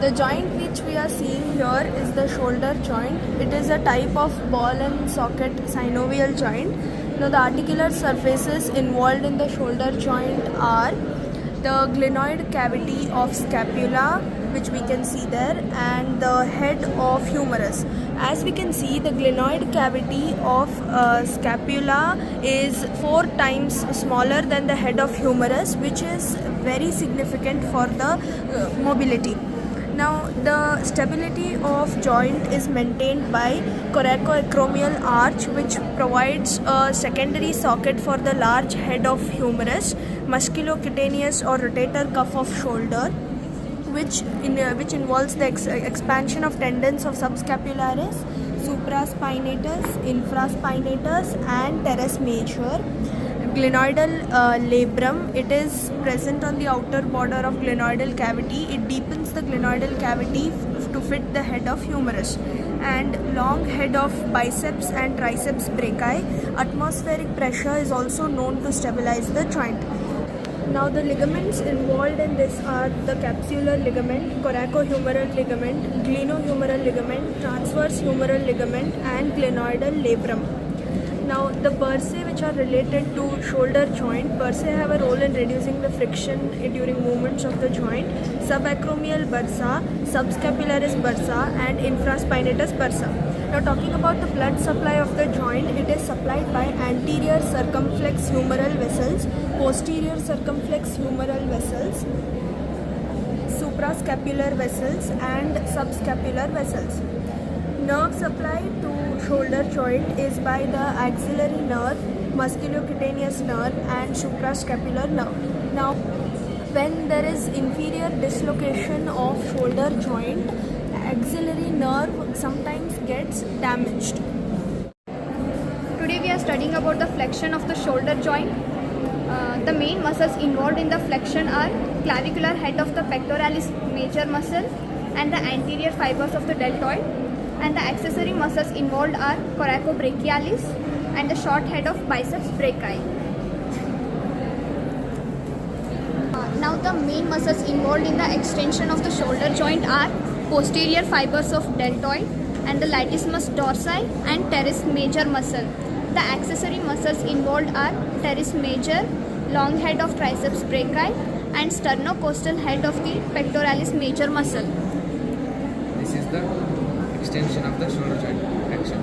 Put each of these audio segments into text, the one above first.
The joint which we are seeing here is the shoulder joint. It is a type of ball and socket synovial joint. Now the articular surfaces involved in the shoulder joint are the glenoid cavity of scapula, which we can see there, and the head of humerus. As we can see, the glenoid cavity of scapula is 4 times smaller than the head of humerus, which is very significant for the mobility. Now the stability of joint is maintained by coracoacromial arch, which provides a secondary socket for the large head of humerus, musculocutaneous or rotator cuff of shoulder, which involves the expansion of tendons of subscapularis, supraspinatus, infraspinatus and teres major. Glenoidal labrum, it is present on the outer border of glenoidal cavity. It deepens the glenoidal cavity to fit the head of humerus. And long head of biceps and triceps brachii. Atmospheric pressure is also known to stabilize the joint. Now the ligaments involved in this are the capsular ligament, coracohumeral ligament, glenohumeral ligament, transverse humeral ligament and glenoidal labrum. Now the bursae, which are related to shoulder joint, bursae have a role in reducing the friction during movements of the joint. Subacromial bursa, subscapularis bursa and infraspinatus bursa. Now talking about the blood supply of the joint, it is supplied by anterior circumflex humeral vessels, posterior circumflex humeral vessels, suprascapular vessels and subscapular vessels. Nerve supply to shoulder joint is by the axillary nerve, musculocutaneous nerve and suprascapular nerve. Now when there is inferior dislocation of shoulder joint, axillary nerve sometimes gets damaged. Today we are studying about the flexion of the shoulder joint. The main muscles involved in the flexion are clavicular head of the pectoralis major muscle and the anterior fibers of the deltoid, and the accessory muscles involved are coracobrachialis and the short head of biceps brachii. Now the main muscles involved in the extension of the shoulder joint are posterior fibers of deltoid and the latissimus dorsi and teres major muscle. The accessory muscles involved are teres major, long head of triceps brachii and sternocostal head of the pectoralis major muscle. This is the extension of the shoulder joint action.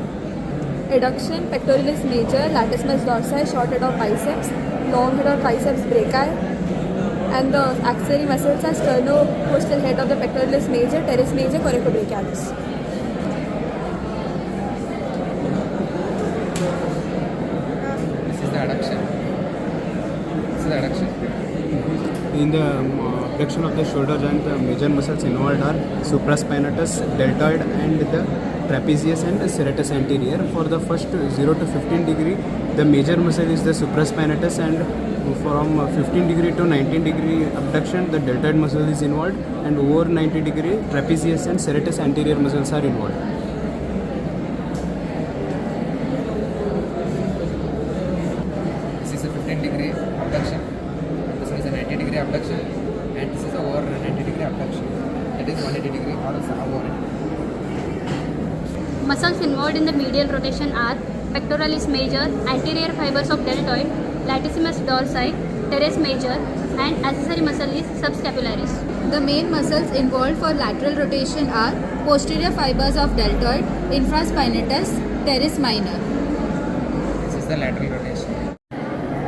Adduction, pectoralis major, latissimus dorsi, short head of biceps, long head of triceps brachii, and the accessory muscles are sternocostal head of the pectoralis major, teres major, coracobrachialis. This is the adduction. This is the adduction. In the abduction of the shoulder joint, the major muscles involved are supraspinatus, deltoid and the trapezius and serratus anterior. For the first 0 to 15 degree, the major muscle is the supraspinatus, and from 15 degree to 19 degree abduction, the deltoid muscle is involved, and over 90 degree, trapezius and serratus anterior muscles are involved. This is a 15 degree abduction. This is a 90 degree abduction, and this is a over 90 degree abduction. That is 180 degree or over it. Muscles involved in the medial rotation are pectoralis major, anterior fibers of deltoid, latissimus dorsi, teres major, and accessory muscle is subscapularis. The main muscles involved for lateral rotation are posterior fibers of deltoid, infraspinatus, teres minor. This is the lateral rotation.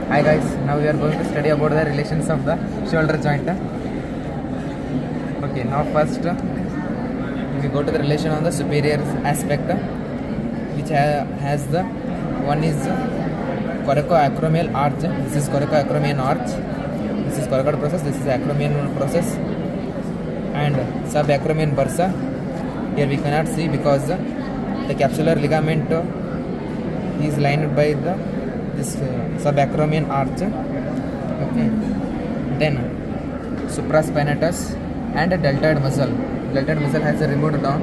Hi guys, now we are going to study about the relations of the shoulder joint. Okay, now first we go to the relation on the superior aspect, which has the one is coracoacromial arch. This is coracoacromial arch. This is coracoid process. This is acromial process, and subacromial bursa. Here we cannot see because the capsular ligament is lined by this subacromial arch. Okay. Then supraspinatus and a deltoid muscle. Deltoid muscle has a removed down.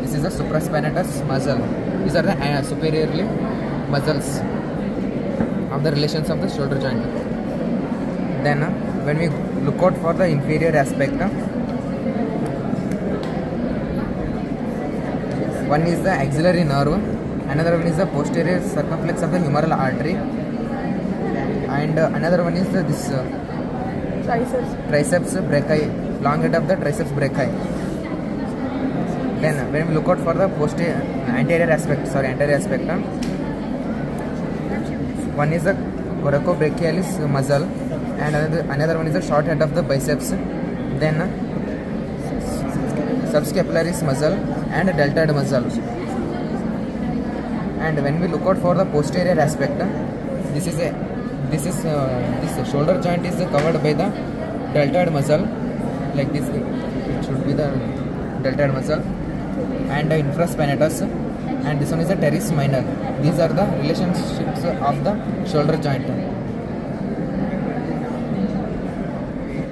This is the supraspinatus muscle. These are the superiorly muscles of the relations of the shoulder joint. Then when we look out for the inferior aspect, One is the axillary nerve, another one is the posterior circumflex of the humeral artery, and another one is this triceps brachii, long head of the triceps brachii. Then when we look out for the anterior aspect, one is the coracobrachialis muscle, and another one is the short head of the biceps, then subscapularis muscle and deltoid muscle. And when we look out for the posterior aspect, this shoulder joint is covered by the deltoid muscle, like this. It should be the deltoid muscle and the infraspinatus, and this one is the teres minor. These are the relationships of the shoulder joint.